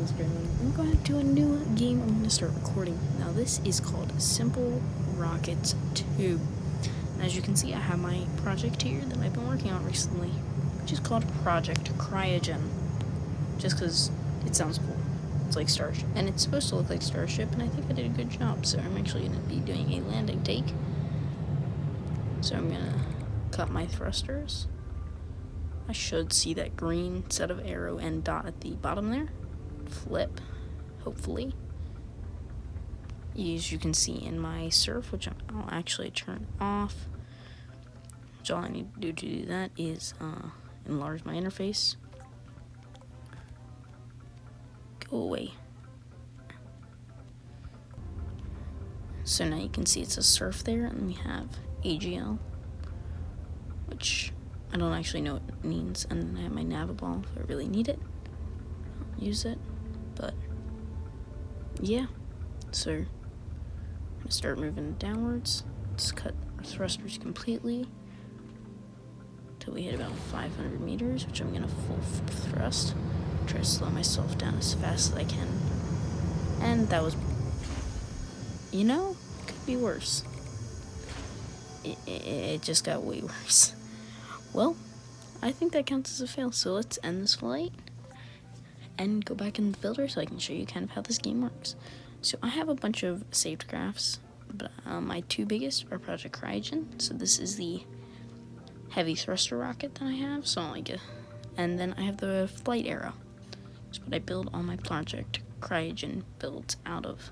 is Brandon. I'm going to do a new game I'm going to start recording. Now this is called Simple Rockets 2. And as you can see, I have my project here that I've been working on recently, which is called Project Cryogen. Just because it sounds cool. It's like Starship, and it's supposed to look like Starship, and I think I did a good job. So I'm actually going to be doing a landing take. So I'm going to cut my thrusters. I should see that green set of arrow and dot at the bottom there. Flip, hopefully. As you can see in my surf, which I'll actually turn off. Which all I need to do that is enlarge my interface. Go away. So now you can see it's a surf there, and we have AGL, which I don't actually know what it means, and then I have my naviball if I really need it. I'll use it, but yeah. So I'm gonna start moving downwards. Let's cut our thrusters completely till we hit about 500 meters, which I'm gonna full thrust. Try to slow myself down as fast as I can. And that was, could be worse. It just got way worse. Well, I think that counts as a fail, so let's end this flight and go back in the builder so I can show you kind of how this game works. So I have a bunch of saved graphs, but my two biggest are Project Cryogen. So this is the heavy thruster rocket that I have, and then I have the flight arrow. That's what I build all my Project Cryogen builds out of.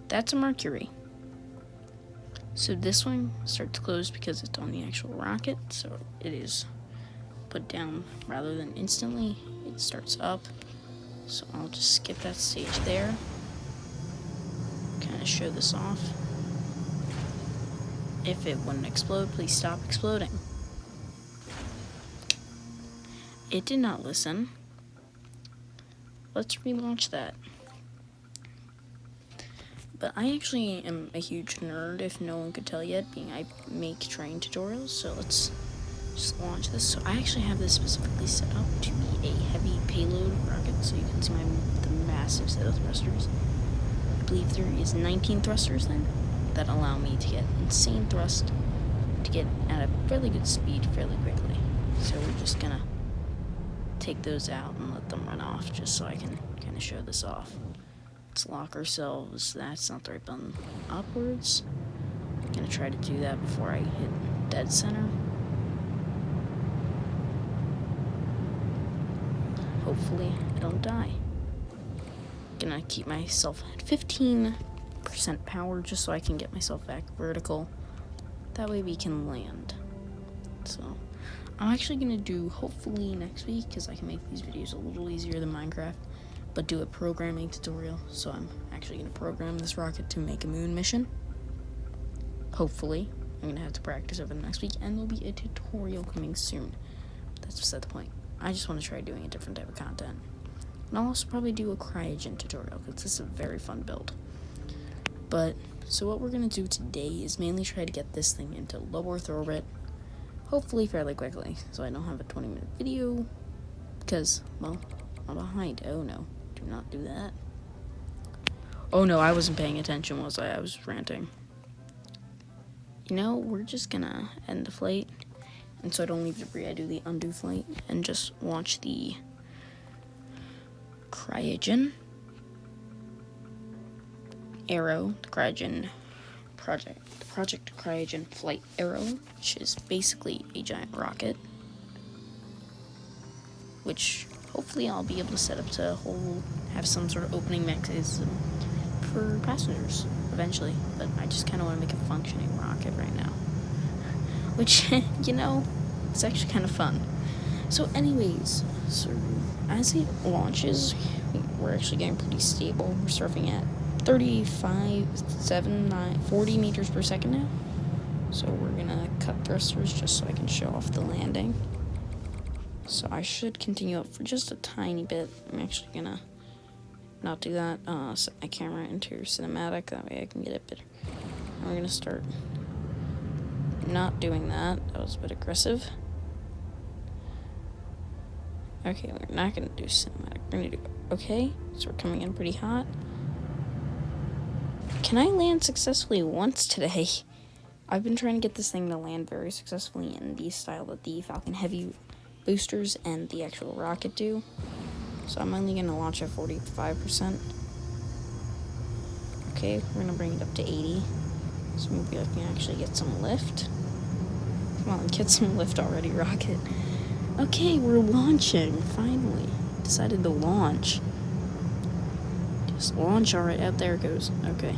That's a Mercury. So this one starts closed because it's on the actual rocket, so it is put down rather than instantly. It starts up, so I'll just skip that stage there. Kind of show this off. If it wouldn't explode, please stop exploding. It did not listen. Let's relaunch that. But I actually am a huge nerd, if no one could tell yet, being I make train tutorials, so let's just launch this. So I actually have this specifically set up to be a heavy payload rocket, so you can see the massive set of thrusters. I believe there is 19 thrusters there that allow me to get insane thrust to get at a fairly good speed fairly quickly. So we're just gonna take those out and let them run off just so I can kind of show this off. Let's lock ourselves. That's not the right button. Upwards. I'm gonna try to do that before I hit dead center. Hopefully I don't die. Gonna keep myself at 15% power just so I can get myself back vertical. That way we can land. So I'm actually gonna do, hopefully next week, because I can make these videos a little easier than Minecraft, but do a programming tutorial. So I'm actually going to program this rocket to make a moon mission. Hopefully. I'm going to have to practice over the next week, and there'll be a tutorial coming soon. That's beside the point. I just want to try doing a different type of content. And I'll also probably do a cryogen tutorial, because this is a very fun build. But, so what we're going to do today is mainly try to get this thing into low Earth orbit, hopefully fairly quickly, so I don't have a 20-minute video, because, well, I'm behind. Oh no. Do not do that. Oh no, I wasn't paying attention, was I? I was ranting. We're just gonna end the flight, and so I don't leave debris, I do the undo flight, and just launch the Cryogen arrow, the Cryogen Project Cryogen flight arrow, which is basically a giant rocket, which hopefully I'll be able to set up to have some sort of opening mechanism for passengers eventually, but I just kind of want to make a functioning rocket right now, which, it's actually kind of fun. So anyways, so as it launches, we're actually getting pretty stable. We're surfing at 40 meters per second now. So we're gonna cut thrusters just so I can show off the landing. So I should continue up for just a tiny bit. I'm actually gonna not do that. Set my camera into cinematic, that way I can get it better. And we're gonna start not doing that. That was a bit aggressive. Okay, we're not gonna do cinematic. We're gonna do Okay, so we're coming in pretty hot. Can I land successfully once today? I've been trying to get this thing to land very successfully in the style that the Falcon Heavy boosters and the actual rocket do. So I'm only going to launch at 45%. Okay, we're going to bring it up to 80. So maybe I can actually get some lift. Come on, get some lift already, rocket. Okay, we're launching, finally. Decided to launch. Just launch, alright, out there it goes. Okay,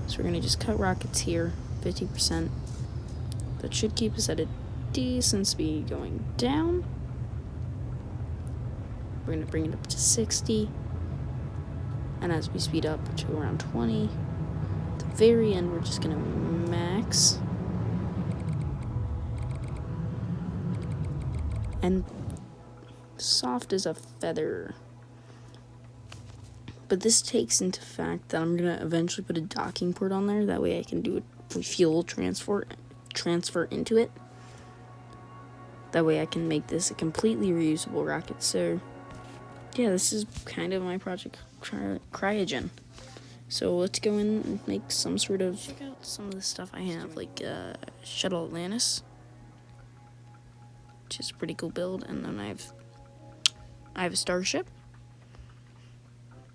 so we're going to just cut rockets here, 50%. That should keep us at a decent speed going down. We're going to bring it up to 60. And as we speed up to around 20, at the very end, we're just going to max. And soft as a feather. But this takes into fact that I'm going to eventually put a docking port on there. That way I can do a fuel transfer into it. That way I can make this a completely reusable rocket. So yeah, this is kind of my project Cryogen. So let's go in and make some sort of, check out some of the stuff I have, like Shuttle Atlantis, which is a pretty cool build, and then I have a Starship,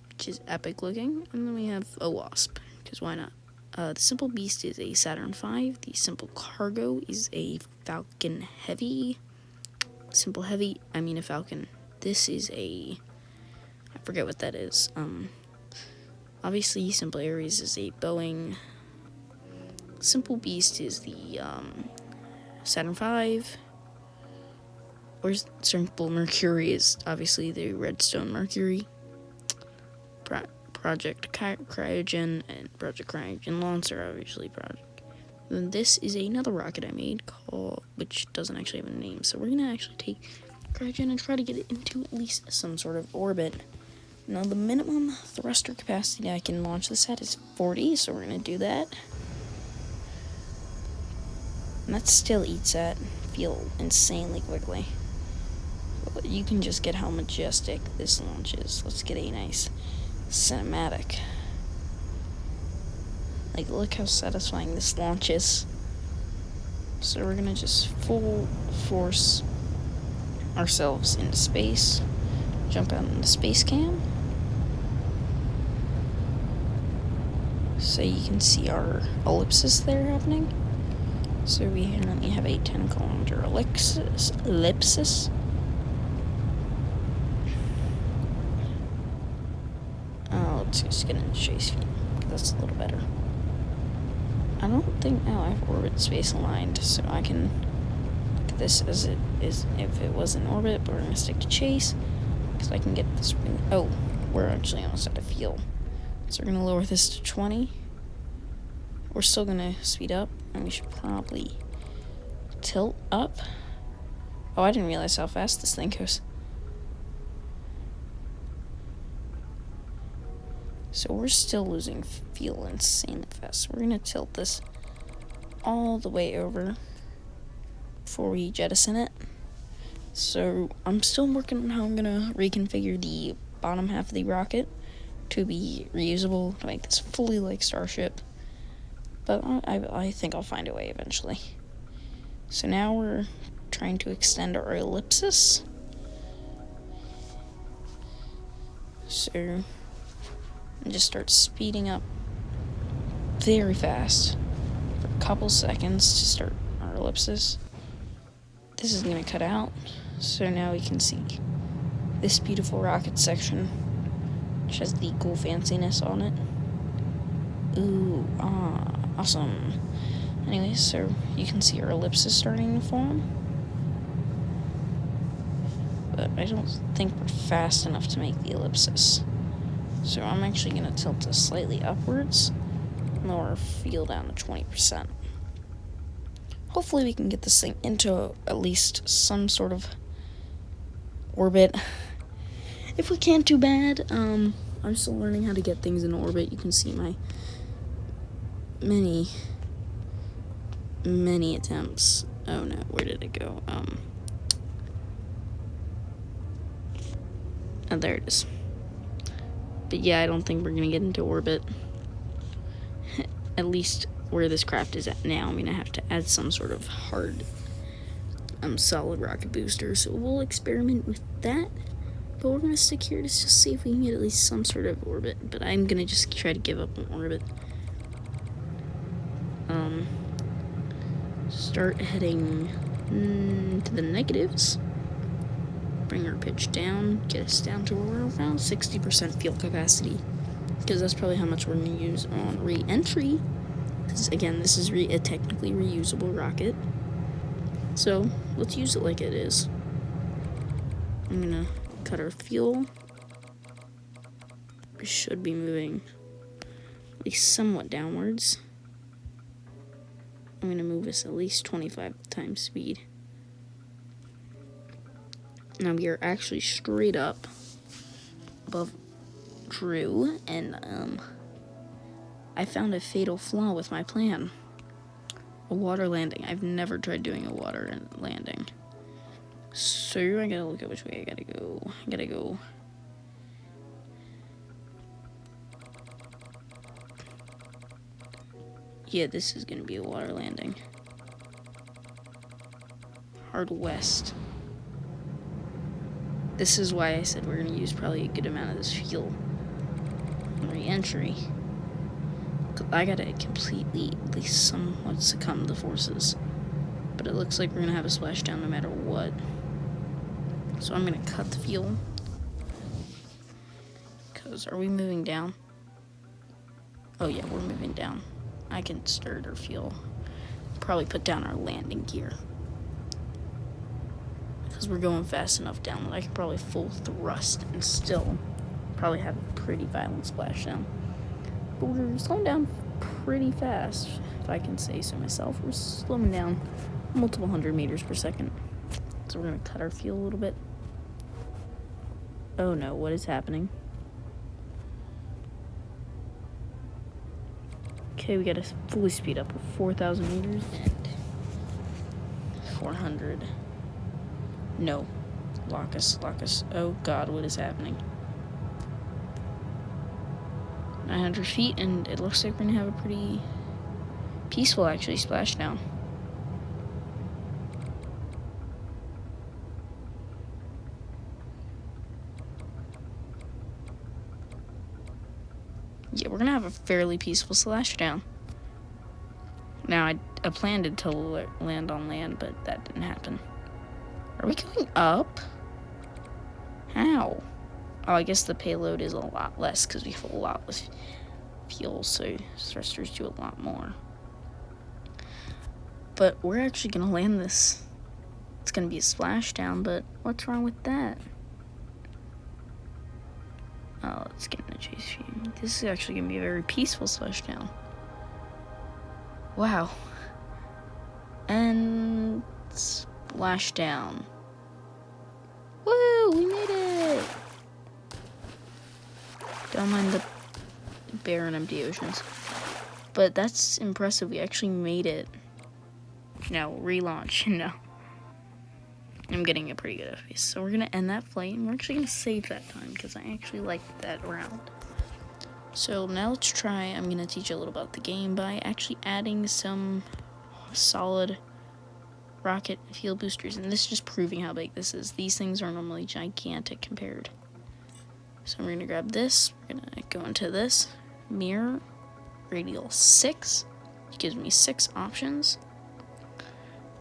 which is epic looking, and then we have a Wasp, because why not? The Simple Beast is a Saturn V, the Simple Cargo is a Falcon Heavy, Simple Heavy, I mean a Falcon, this is a, I forget what that is, obviously Simple Ares is a Boeing, Simple Beast is the Saturn V, or Simple Mercury is obviously the Redstone Mercury, Project Cryogen and Project Cryogen Launch are obviously Project. Then this is another rocket I made called, which doesn't actually have a name, so we're gonna actually take Cryogen and try to get it into at least some sort of orbit. Now the minimum thruster capacity I can launch this at is 40, so we're gonna do that. And that still eats at feel insanely quickly. But you can just get how majestic this launch is. Let's get a nice cinematic. Like, look how satisfying this launch is. So we're gonna just full force ourselves into space. Jump out into space cam. So you can see our ellipsis there happening. So we only have a 10-kilometer ellipsis. Let's just get into chase feed. That's a little better. I don't think, I have orbit space aligned, so I can look at this as it is if it was in orbit, but we're going to stick to chase, because I can get this really, oh, we're actually almost out of fuel. So we're going to lower this to 20. We're still going to speed up, and we should probably tilt up. Oh, I didn't realize how fast this thing goes. So we're still losing fuel insanely fast. So we're going to tilt this all the way over before we jettison it. So I'm still working on how I'm going to reconfigure the bottom half of the rocket to be reusable, to make this fully like Starship. But I think I'll find a way eventually. So now we're trying to extend our ellipsis. So and just start speeding up very fast for a couple seconds to start our ellipsis. This is going to cut out, so now we can see this beautiful rocket section, which has the cool fanciness on it. Ooh, awesome. Anyways, so you can see our ellipsis starting to form. But I don't think we're fast enough to make the ellipsis. So I'm actually going to tilt this slightly upwards, lower our fuel down to 20%. Hopefully we can get this thing into at least some sort of orbit. If we can't, too bad. I'm still learning how to get things in orbit. You can see my many attempts. Oh no, where did it go? Oh, there it is. But yeah, I don't think we're gonna get into orbit. At least where this craft is at now. I'm gonna have to add some sort of hard, solid rocket booster. So we'll experiment with that. But we're gonna stick here to just see if we can get at least some sort of orbit. But I'm gonna just try to give up on orbit. Start heading to the negatives. Bring our pitch down, get us down to where we're around 60% fuel capacity. Because that's probably how much we're gonna use on re-entry. Because again, this is a technically reusable rocket. So let's use it like it is. I'm gonna cut our fuel. We should be moving at least somewhat downwards. I'm gonna move us at least 25 times speed. Now we are actually straight up above Drew, and I found a fatal flaw with my plan. A water landing. I've never tried doing a water landing. So I gotta look at which way I gotta go. Yeah, this is gonna be a water landing. Hard west. This is why I said we're gonna use probably a good amount of this fuel. Re-entry. I gotta completely, at least somewhat, succumb to the forces. But it looks like we're gonna have a splashdown no matter what. So I'm gonna cut the fuel. Because, are we moving down? Oh yeah, we're moving down. I can start our fuel. Probably put down our landing gear. Because we're going fast enough down that I can probably full thrust and still probably have a pretty violent splashdown. But we're slowing down pretty fast, if I can say so myself. We're slowing down multiple 100 meters per second. So we're gonna cut our fuel a little bit. Oh no, what is happening? Okay, we gotta fully speed up with 4,000 meters and 400. No. Lock us. Oh god, what is happening? 900 feet, and it looks like we're gonna have a pretty peaceful, actually, splashdown. Yeah, we're gonna have a fairly peaceful splashdown. Now, I planned to land on land, but that didn't happen. Are we going up? How? Oh, I guess the payload is a lot less because we fill a lot with fuel, so thrusters do a lot more. But we're actually going to land this. It's going to be a splashdown, but what's wrong with that? Oh, let's get in a chase view. This is actually going to be a very peaceful splashdown. Wow. And splashdown. Woo! We made it! Don't mind the barren empty oceans. But that's impressive. We actually made it. Now, relaunch. No. I'm getting a pretty good FPS. So we're going to end that flight. And we're actually going to save that time because I actually liked that round. So now let's try. I'm going to teach you a little about the game by actually adding some solid rocket fuel boosters, and this is just proving how big this is. These things are normally gigantic compared. So I'm going to grab this, we're going to go into this, mirror, radial 6, it gives me 6 options.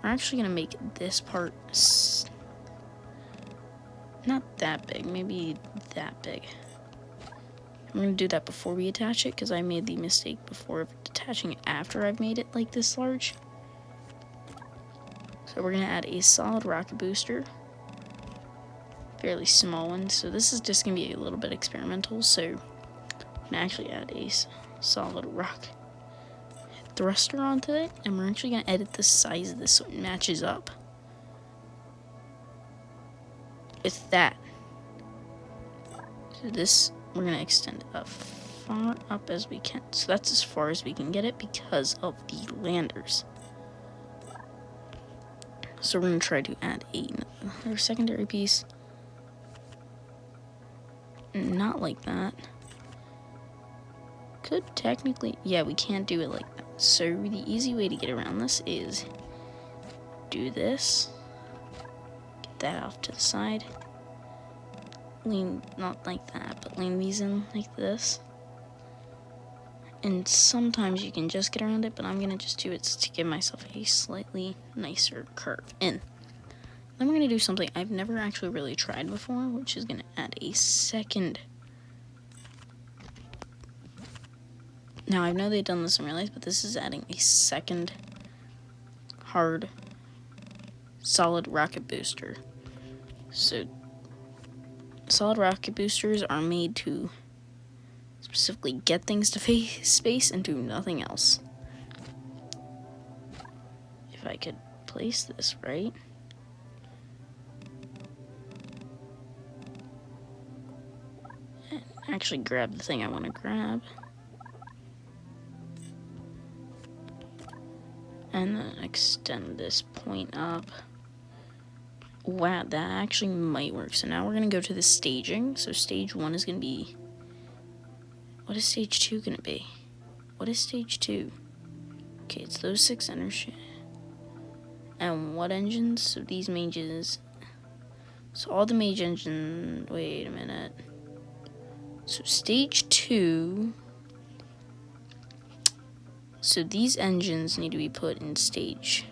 We're actually going to make this part not that big, maybe that big. I'm going to do that before we attach it, because I made the mistake before of attaching it after I've made it like this large. So we're going to add a solid rocket booster. Fairly small one. So this is just going to be a little bit experimental. So I'm going to actually add a solid rocket thruster onto it. And we're actually going to edit the size of this so it matches up with that. So this, we're going to extend it up far up as we can. So that's as far as we can get it because of the landers. So we're going to try to add another secondary piece. Not like that. could technically... Yeah, we can't do it like that. So the easy way to get around this is do this. Get that off to the side. Lean, not like that, but lean these in like this. And sometimes you can just get around it, but I'm going to just do it to give myself a slightly nicer curve in. Then we're going to do something I've never actually really tried before, which is going to add a second. Now, I know they've done this in real life, but this is adding a second hard, solid rocket booster. So, solid rocket boosters are made to specifically get things to space and do nothing else. If I could place this right. And actually grab the thing I want to grab. And then extend this point up. Wow, that actually might work. So now we're going to go to the staging. So stage 1 is going to be... What is stage 2 going to be? What is stage 2? Okay, it's those 6 energy. And what engines? So these mages. So all the mage engine... Wait a minute. So stage 2... So these engines need to be put in stage...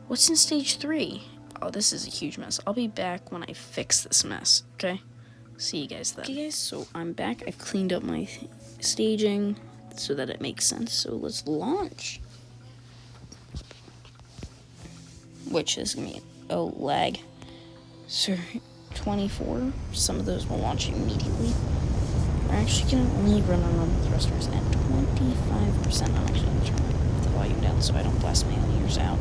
What's in stage 3? Oh, this is a huge mess. I'll be back when I fix this mess, okay? See you guys then. Okay guys, so I'm back. I've cleaned up my staging so that it makes sense. So let's launch. Which is going to be, oh, lag. So 24, some of those will launch immediately. We're actually going to only run our normal thrusters at 25%. I'm actually going to turn the volume down so I don't blast my own ears out.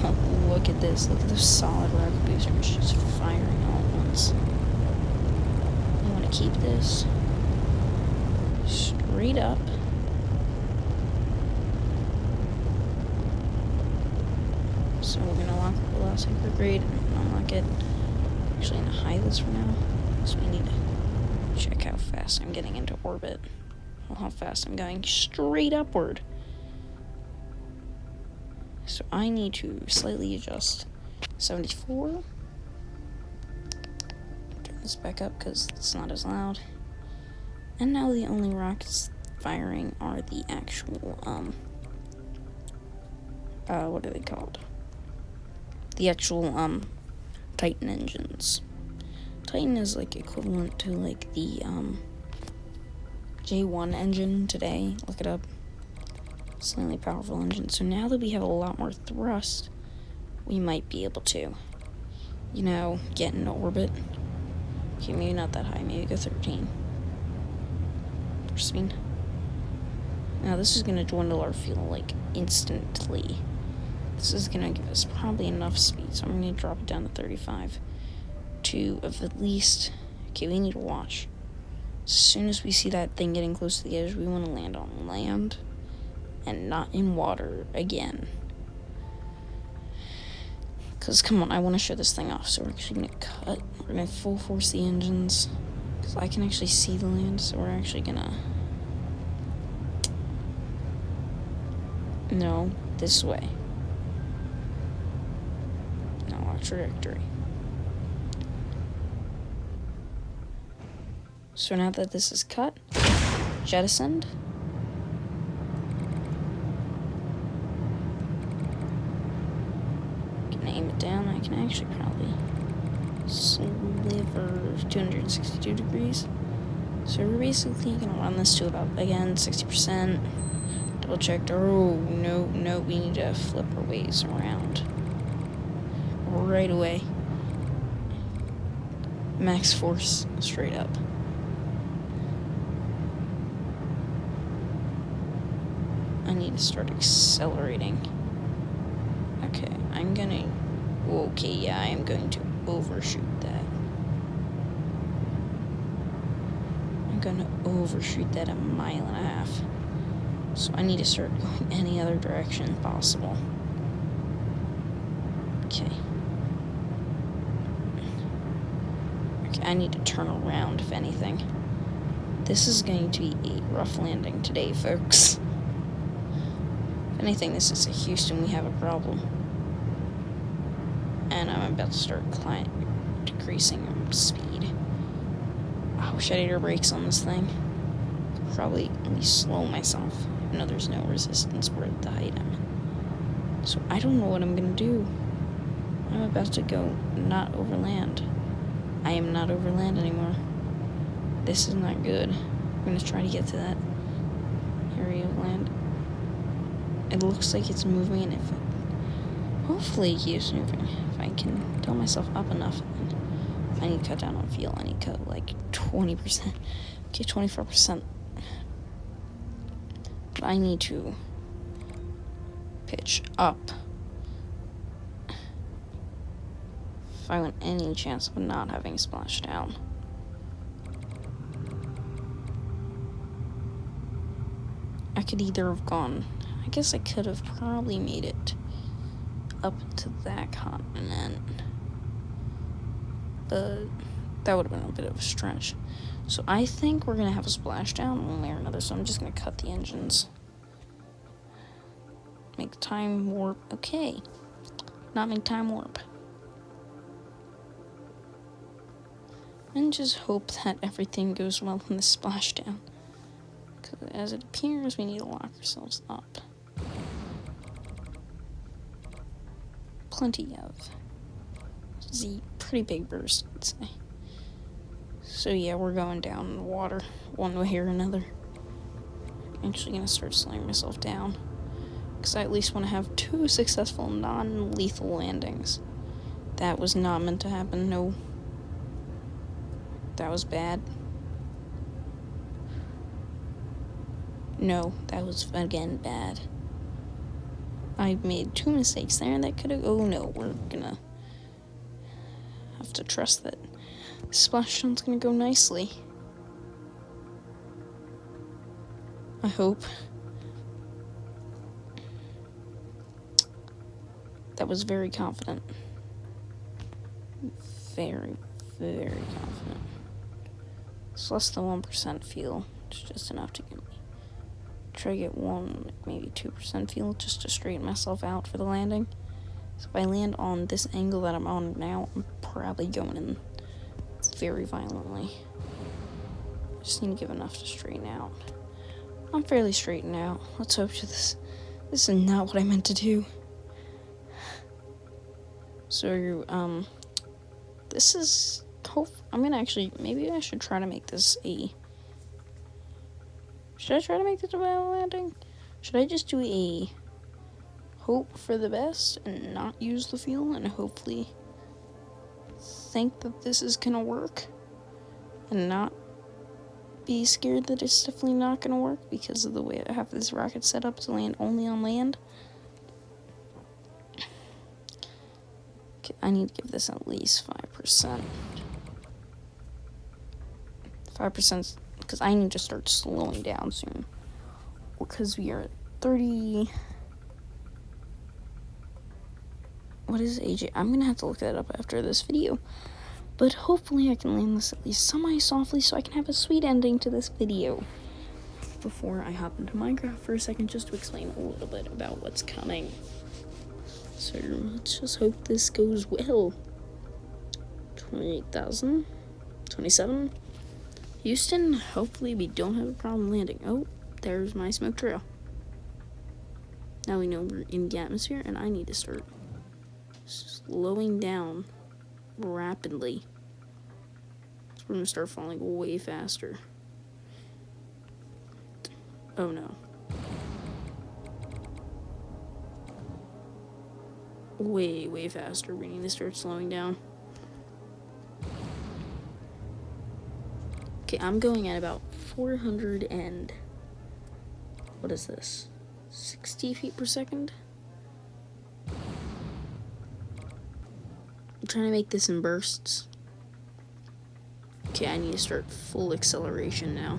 But look at this. Look at those solid rocket boosters just firing all at once. Keep this straight up. So we're gonna lock the velocity for grade and unlock it. Actually, I'm gonna hide this for now. So we need to check how fast I'm getting into orbit. Well, how fast I'm going straight upward. So I need to slightly adjust 74. This back up because it's not as loud. And now the only rockets firing are the actual what are they called? The actual Titan engines. Titan is like equivalent to like the J1 engine today. Look it up. Slightly powerful engine. So now that we have a lot more thrust, we might be able to, you know, get into orbit. Okay, maybe not that high, maybe go 13. For speed. Now this is going to dwindle our fuel, like, instantly. This is going to give us probably enough speed, so I'm going to drop it down to 35. To of at least... Okay, we need to watch. As soon as we see that thing getting close to the edge, we want to land on land. And not in water again. Because, come on, I want to show this thing off. So we're actually going to cut. We're going to full force the engines. Because I can actually see the land. So we're actually going to... No, this way. No, our trajectory. So now that this is cut, jettisoned. Aim it down. I can actually probably sliver 262 degrees. So we're basically going to run this to about, again, 60%. Double checked. Oh, no, we need to flip our ways around. Right away. Max force, straight up. I need to start accelerating. Okay, I'm gonna... Okay, yeah, I am going to overshoot that. I'm gonna overshoot that 1.5 miles. So I need to start going any other direction possible. Okay. Okay, I need to turn around, if anything. This is going to be a rough landing today, folks. If anything, this is a Houston, we have a problem. And I'm about to start decreasing speed. I wish I had air brakes on this thing. Probably at least slow myself. I know there's no resistance where the height I'm in. So I don't know what I'm gonna do. I'm about to go not overland. I am not overland anymore. This is not good. I'm gonna try to get to that area of land. It looks like it's moving, and hopefully it keeps moving. If I can tell myself up enough, and I need to cut down on fuel. I need to cut like 20%. Okay, 24%. But I need to pitch up if I want any chance of not having splashed down. I could either have gone, I guess I could have probably made it up to that continent, but that would have been a bit of a stretch. So I think we're going to have a splashdown one way or another, so I'm just going to cut the engines. Make time warp. Okay. Not make time warp. And just hope that everything goes well in the splashdown. Because as it appears, we need to lock ourselves up. Plenty of Z, pretty big burst, I'd say. So yeah, we're going down in the water one way or another. I'm actually gonna start slowing myself down, because I at least want to have 2 successful non-lethal landings. That was not meant to happen, no. That was bad. No, that was, again, bad. I made 2 mistakes there that could have... Oh no, we're gonna have to trust that splashdown's gonna go nicely. I hope. That was very confident. Very, very confident. It's less than 1% fuel. It's just enough to get me. Try to get 1, maybe 2% fuel just to straighten myself out for the landing. So if I land on this angle that I'm on now, I'm probably going in very violently. Just need to give enough to straighten out. I'm fairly straightened out. Let's hope this is not what I meant to do. So, this is I'm gonna actually, maybe I should try to make this should I try to make this a violent landing? Should I just do a hope for the best and not use the fuel and hopefully think that this is gonna work and not be scared that it's definitely not gonna work because of the way I have this rocket set up to land only on land? Okay, I need to give this at least 5%. 5%, because I need to start slowing down soon. Because we are at 30... What is AJ? I'm going to have to look that up after this video. But hopefully I can land this at least semi-softly so I can have a sweet ending to this video. Before I hop into Minecraft for a second, just to explain a little bit about what's coming. So let's just hope this goes well. 28,000. 27. Houston, hopefully we don't have a problem landing. Oh, there's my smoke trail. Now we know we're in the atmosphere, and I need to start slowing down rapidly. So we're gonna start falling way faster. Oh no. Way faster. We need to start slowing down. Okay, I'm going at about 400 and... What is this? 60 feet per second? I'm trying to make this in bursts. Okay, I need to start full acceleration now.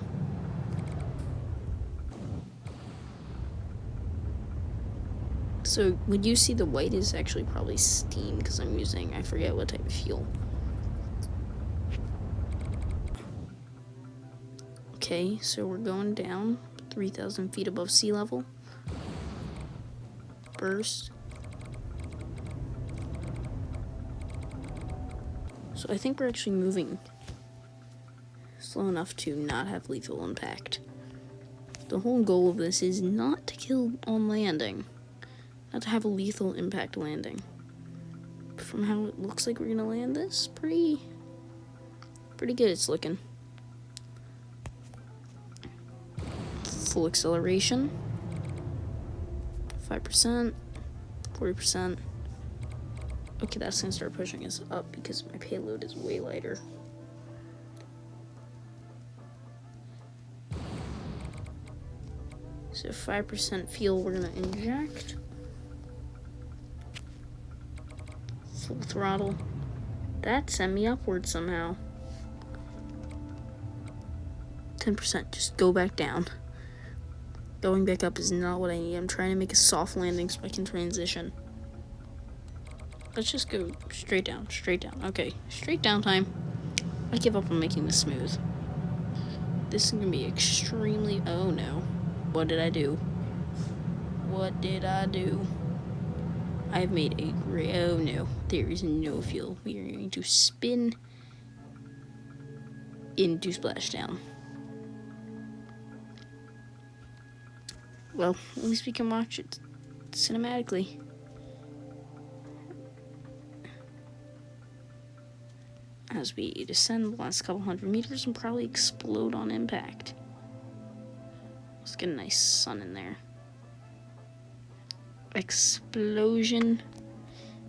So, when you see the white is actually probably steam because I'm using, I forget what type of fuel. Okay, so we're going down 3,000 feet above sea level. Burst. So I think we're actually moving slow enough to not have lethal impact. The whole goal of this is not to kill on landing, not to have a lethal impact landing. From how it looks like we're gonna land this, pretty good it's looking. Full acceleration, 5%, 40%. Okay, that's gonna start pushing us up because my payload is way lighter. So 5% fuel we're gonna inject. Full throttle. That sent me upward somehow. 10%, just go back down. Going back up is not what I need. I'm trying to make a soft landing so I can transition. Let's just go straight down, straight down. Okay, straight down time. I give up on making this smooth. This is gonna be extremely, oh no. What did I do? What did I do? I've made a great, oh no. There is no fuel. We are going to spin into splashdown. Well, at least we can watch it cinematically. As we descend the last couple hundred meters and probably explode on impact. Let's get a nice sun in there. Explosion.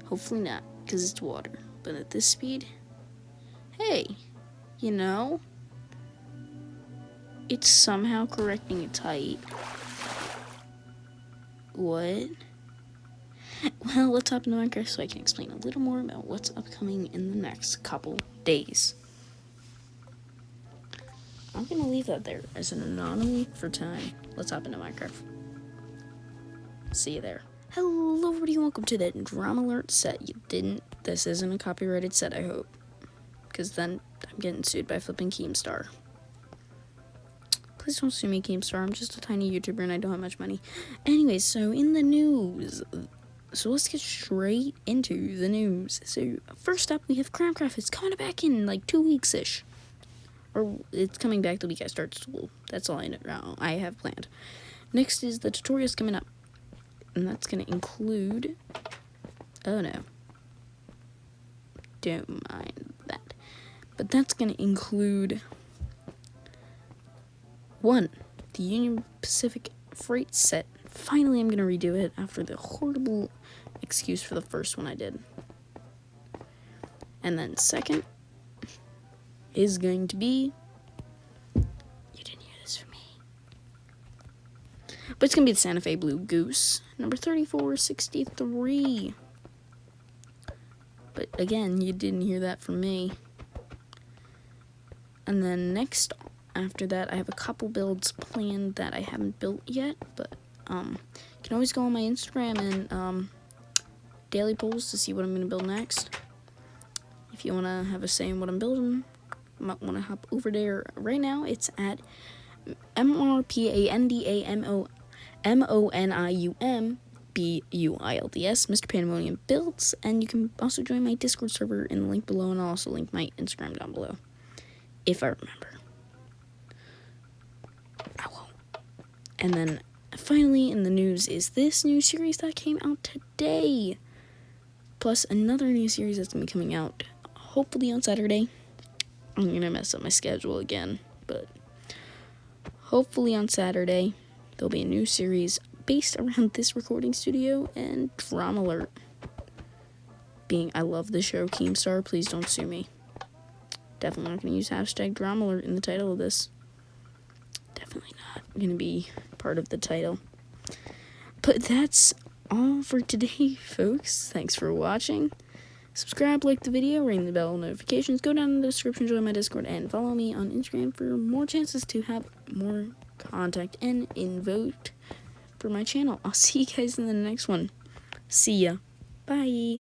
Hopefully not, because it's water. But at this speed, hey, you know, it's somehow correcting its height. What? Well, let's hop into Minecraft so I can explain a little more about what's upcoming in the next couple days. I'm going to leave that there as an anomaly for time. Let's hop into Minecraft. See you there. Hello, everybody, and welcome to that drama alert set. This isn't a copyrighted set, I hope. Because then I'm getting sued by flipping Keemstar. Please don't sue me, Keemstar. I'm just a tiny YouTuber and I don't have much money. Anyways, so in the news. So let's get straight into the news. So first up, we have Craftcraft. It's coming back in like 2 weeks-ish. Or it's coming back the week I start school. That's all I have planned. Next is the tutorial's coming up. And that's going to include... Oh no. Don't mind that. But that's going to include... 1. The Union Pacific Freight set. Finally, I'm going to redo it after the horrible excuse for the first one I did. And then second is going to be... You didn't hear this from me. But it's going to be the Santa Fe Blue Goose. Number 3463. But again, you didn't hear that from me. And then next, after that, I have a couple builds planned that I haven't built yet, but you can always go on my Instagram and daily polls to see what I'm going to build next. If you want to have a say in what I'm building, you might want to hop over there. Right now, it's at MrPandamoniumBuilds, Mr. Pandemonium Builds, and you can also join my Discord server in the link below, and I'll also link my Instagram down below, if I remember. I won't. And then finally in the news is this new series that came out today, plus another new series that's going to be coming out hopefully on Saturday. I'm going to mess up my schedule again, but hopefully on Saturday there'll be a new series based around this recording studio and Drama Alert. I love the show Keemstar, please don't sue me. Definitely not going to use hashtag Drama Alert in the title of this. Definitely not going to be part of the title. But that's all for today, folks. Thanks for watching. Subscribe, like the video, ring the bell notifications, go down in the description, join my Discord, and follow me on Instagram for more chances to have more contact and vote for my channel. I'll see you guys in the next one. See ya. Bye.